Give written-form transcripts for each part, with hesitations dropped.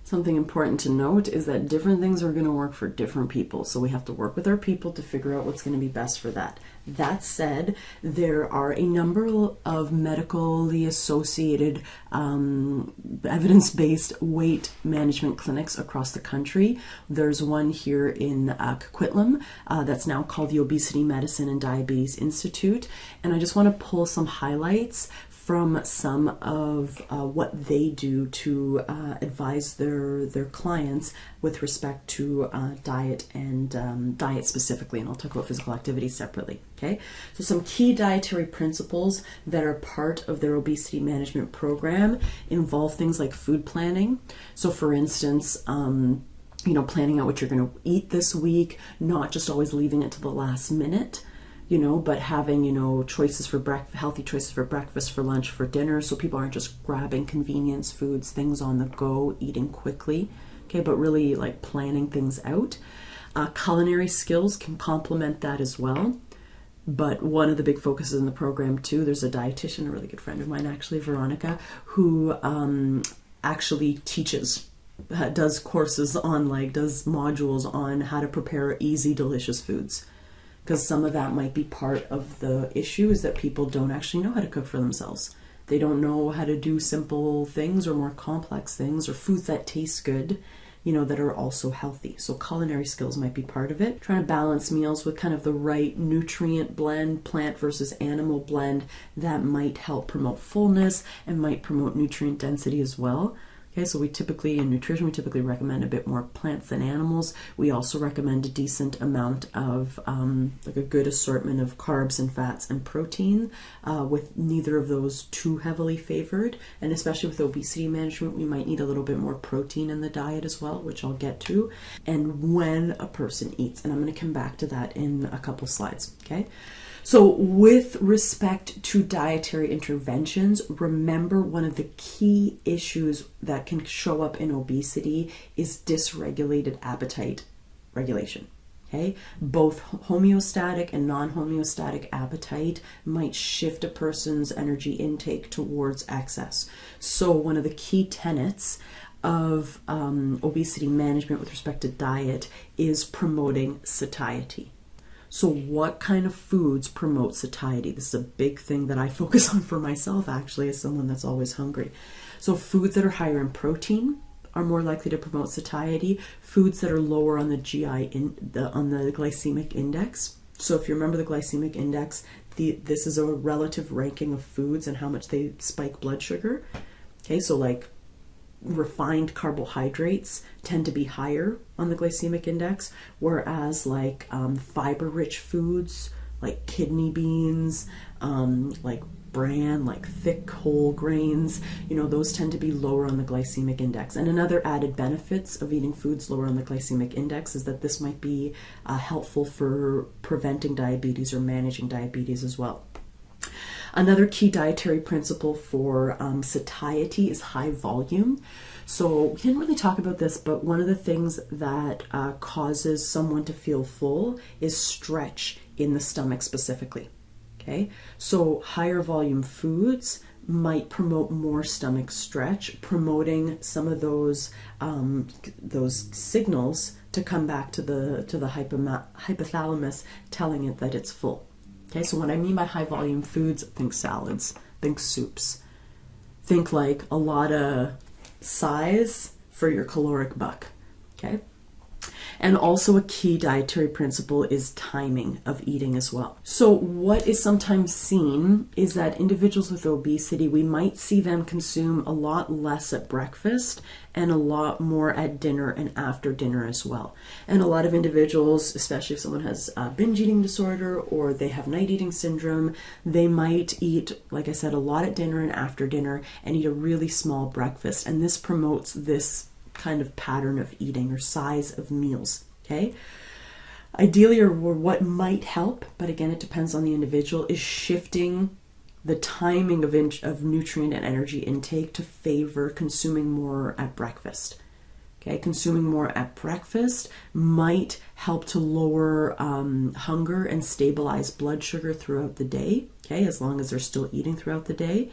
Something important to note is that different things are going to work for different people. So we have to work with our people to figure out what's going to be best for that. That said, there are a number of medically associated evidence-based weight management clinics across the country. There's one here in Coquitlam that's now called the Obesity Medicine and Diabetes Institute. And I just want to pull some highlights from some of what they do to advise their clients with respect to diet and diet specifically, and I'll talk about physical activity separately. Okay, so some key dietary principles that are part of their obesity management program involve things like food planning. So for instance, planning out what you're going to eat this week, not just always leaving it to the last minute, but having, choices for healthy choices for breakfast, for lunch, for dinner, so people aren't just grabbing convenience foods, things on the go, eating quickly, okay, but really like planning things out. Culinary skills can complement that as well. But one of the big focuses in the program too, there's a dietitian, a really good friend of mine actually, Veronica, who actually teaches, does courses on, does modules on how to prepare easy, delicious foods. Because some of that might be part of the issue, is that people don't actually know how to cook for themselves. They don't know how to do simple things or more complex things or foods that taste good, that are also healthy. So culinary skills might be part of it. Trying to balance meals with kind of the right nutrient blend, plant versus animal blend, that might help promote fullness and might promote nutrient density as well. Okay, so in nutrition, we typically recommend a bit more plants than animals. We also recommend a decent amount of, a good assortment of carbs and fats and protein, with neither of those too heavily favored. And especially with obesity management, we might need a little bit more protein in the diet as well, which I'll get to. And when a person eats, and I'm going to come back to that in a couple slides, okay? So with respect to dietary interventions, remember one of the key issues that can show up in obesity is dysregulated appetite regulation. Okay? Both homeostatic and non-homeostatic appetite might shift a person's energy intake towards excess. So one of the key tenets of obesity management with respect to diet is promoting satiety. So what kind of foods promote satiety? This is a big thing that I focus on for myself, actually, as someone that's always hungry. So foods that are higher in protein are more likely to promote satiety. Foods that are lower on the on the glycemic index. So if you remember the glycemic index, this is a relative ranking of foods and how much they spike blood sugar. Okay, so refined carbohydrates tend to be higher on the glycemic index, whereas fiber-rich foods like kidney beans, like bran, like thick whole grains, those tend to be lower on the glycemic index. And another added benefits of eating foods lower on the glycemic index is that this might be helpful for preventing diabetes or managing diabetes as well. Another key dietary principle for satiety is high volume. So we didn't really talk about this, but one of the things that causes someone to feel full is stretch in the stomach specifically. Okay, so higher volume foods might promote more stomach stretch, promoting some of those signals to come back to the hypothalamus, telling it that it's full. Okay, so what I mean by high volume foods, think salads, think soups, think like a lot of size for your caloric buck, okay? And also a key dietary principle is timing of eating as well. So what is sometimes seen is that individuals with obesity, we might see them consume a lot less at breakfast and a lot more at dinner and after dinner as well. And a lot of individuals, especially if someone has a binge eating disorder or they have night eating syndrome, they might eat, like I said, a lot at dinner and after dinner and eat a really small breakfast. And this promotes this kind of pattern of eating or size of meals, okay? Ideally, or what might help, but again, it depends on the individual, is shifting the timing of nutrient and energy intake to favor consuming more at breakfast. Okay, consuming more at breakfast might help to lower hunger and stabilize blood sugar throughout the day, okay, as long as they're still eating throughout the day.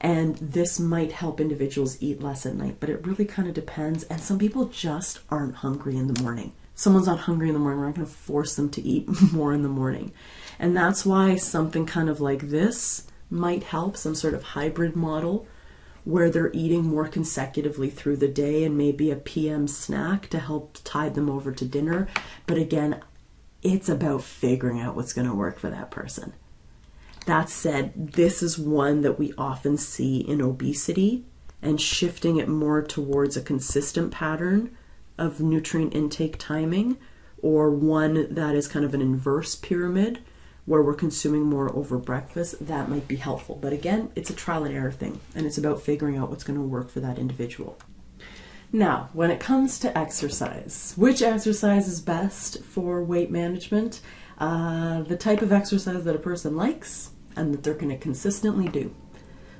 And this might help individuals eat less at night, but it really kind of depends. And some people just aren't hungry in the morning. If someone's not hungry in the morning, we're not going to force them to eat more in the morning. And that's why something kind of like this might help, some sort of hybrid model where they're eating more consecutively through the day and maybe a PM snack to help tide them over to dinner. But again, it's about figuring out what's going to work for that person. That said, this is one that we often see in obesity, and shifting it more towards a consistent pattern of nutrient intake timing, or one that is kind of an inverse pyramid where we're consuming more over breakfast, that might be helpful. But again, it's a trial and error thing, and it's about figuring out what's going to work for that individual. Now, when it comes to exercise, which exercise is best for weight management? The type of exercise that a person likes and that they're going to consistently do.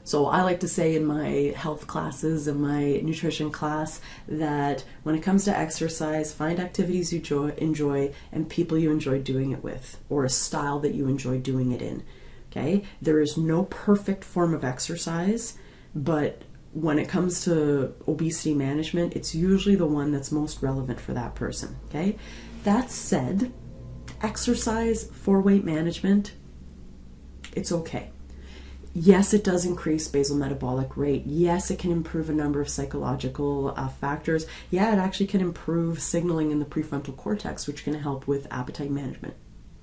So I like to say in my health classes and my nutrition class that when it comes to exercise, find activities you enjoy and people you enjoy doing it with, or a style that you enjoy doing it in. Okay? There is no perfect form of exercise, but when it comes to obesity management, it's usually the one that's most relevant for that person. Okay? That said, exercise for weight management, it's okay. Yes, it does increase basal metabolic rate. Yes, it can improve a number of psychological factors. Yeah, it actually can improve signaling in the prefrontal cortex, which can help with appetite management.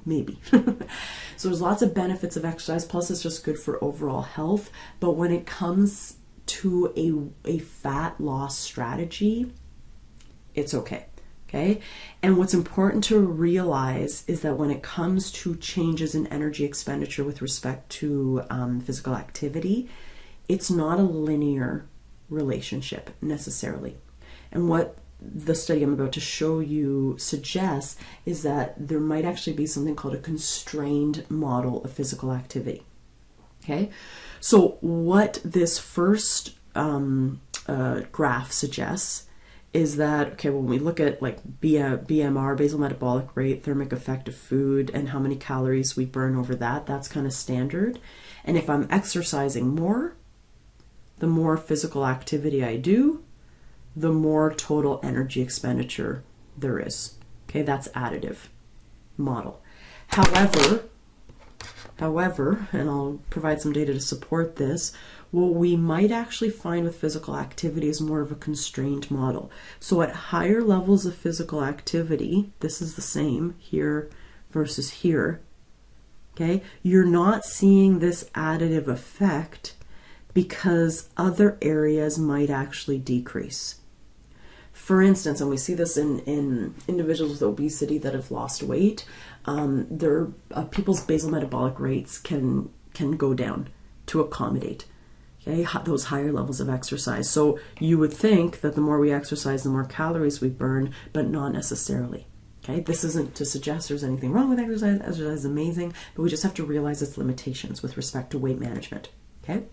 Maybe. So there's lots of benefits of exercise, plus it's just good for overall health. But when it comes to a fat loss strategy, it's okay. Okay. And what's important to realize is that when it comes to changes in energy expenditure with respect to physical activity, it's not a linear relationship necessarily. And what the study I'm about to show you suggests is that there might actually be something called a constrained model of physical activity. Okay. So what this first graph suggests is that, okay, when we look at like BMR, basal metabolic rate, thermic effect of food, and how many calories we burn over that, that's kind of standard. And if I'm exercising more, the more physical activity I do, the more total energy expenditure there is. Okay, that's additive model. However, and I'll provide some data to support this, what we might actually find with physical activity is more of a constrained model. So at higher levels of physical activity, this is the same here versus here, okay? You're not seeing this additive effect because other areas might actually decrease. For instance, and we see this in individuals with obesity that have lost weight, people's basal metabolic rates can go down to accommodate those higher levels of exercise. So you would think that the more we exercise, the more calories we burn, but not necessarily. Okay, this isn't to suggest there's anything wrong with exercise. Exercise is amazing, but we just have to realize its limitations with respect to weight management. Okay.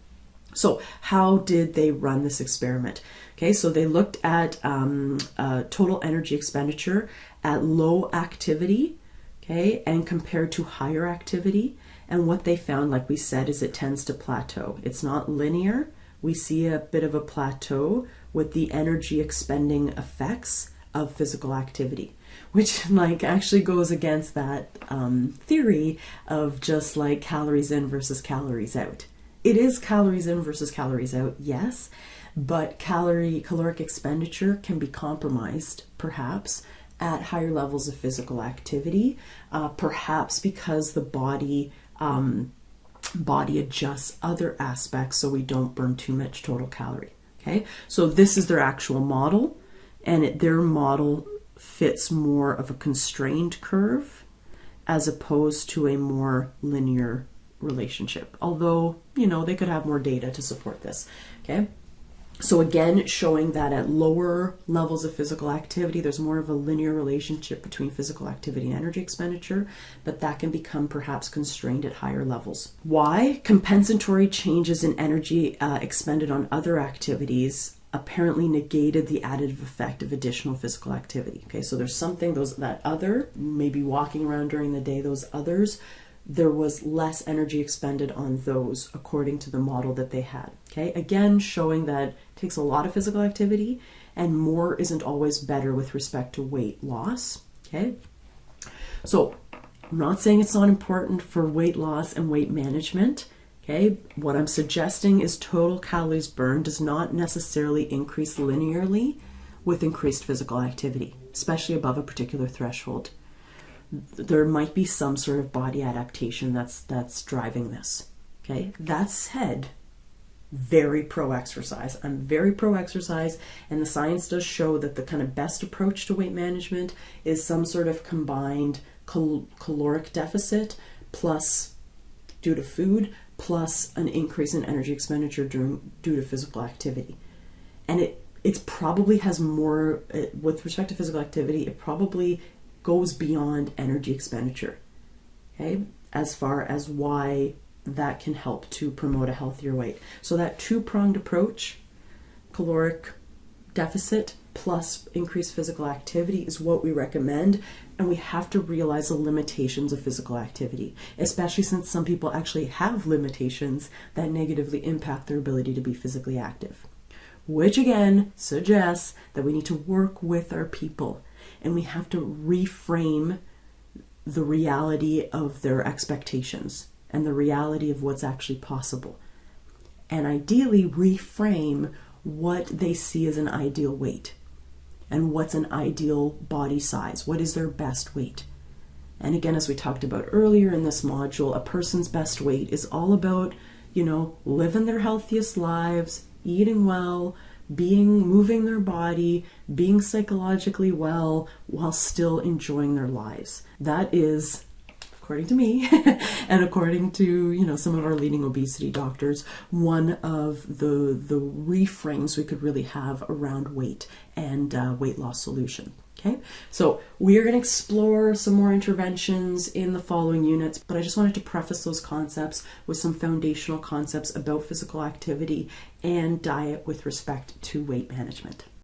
So how did they run this experiment? Okay, so they looked at total energy expenditure at low activity, okay, and compared to higher activity. And what they found, like we said, is it tends to plateau. It's not linear. We see a bit of a plateau with the energy expending effects of physical activity, which like actually goes against that theory of just like calories in versus calories out. It is calories in versus calories out, yes, but caloric expenditure can be compromised, perhaps, at higher levels of physical activity, perhaps because the body adjusts other aspects so we don't burn too much total calorie. Okay, so this is their actual model, and their model fits more of a constrained curve as opposed to a more linear relationship, although they could have more data to support this. Okay, so again, showing that at lower levels of physical activity there's more of a linear relationship between physical activity and energy expenditure, but that can become perhaps constrained at higher levels. Why? Compensatory changes in energy expended on other activities apparently negated the additive effect of additional physical activity. Okay, so there's something, that other, maybe walking around during the day, those others there was less energy expended on those according to the model that they had. Okay, again, showing that it takes a lot of physical activity and more isn't always better with respect to weight loss. Okay, so I'm not saying it's not important for weight loss and weight management. Okay, what I'm suggesting is total calories burned does not necessarily increase linearly with increased physical activity, especially above a particular threshold. There might be some sort of body adaptation that's driving this. Okay, that said, very pro exercise. I'm very pro exercise, and the science does show that the kind of best approach to weight management is some sort of combined caloric deficit plus due to food plus an increase in energy expenditure due to physical activity. And it probably has more, with respect to physical activity, it probably goes beyond energy expenditure, okay, as far as why that can help to promote a healthier weight. So that two-pronged approach, caloric deficit plus increased physical activity, is what we recommend. And we have to realize the limitations of physical activity, especially since some people actually have limitations that negatively impact their ability to be physically active, which again suggests that we need to work with our people and we have to reframe the reality of their expectations and the reality of what's actually possible, and ideally reframe what they see as an ideal weight and what's an ideal body size. What is their best weight? And again, as we talked about earlier in this module, a person's best weight is all about, living their healthiest lives, eating well, moving their body, being psychologically well while still enjoying their lives. That is, according to me and according to some of our leading obesity doctors, one of the reframes we could really have around weight and weight loss solution. Okay, so we are going to explore some more interventions in the following units, but I just wanted to preface those concepts with some foundational concepts about physical activity and diet with respect to weight management.